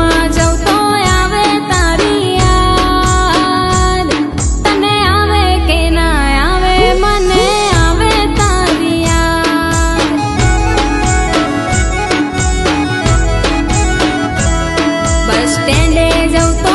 માં જઉં તો આવે તારી યાદ, તને આવે કે ના આવે મને આવે તારી યાદ. બસ સ્ટેન્ડે જઉં તો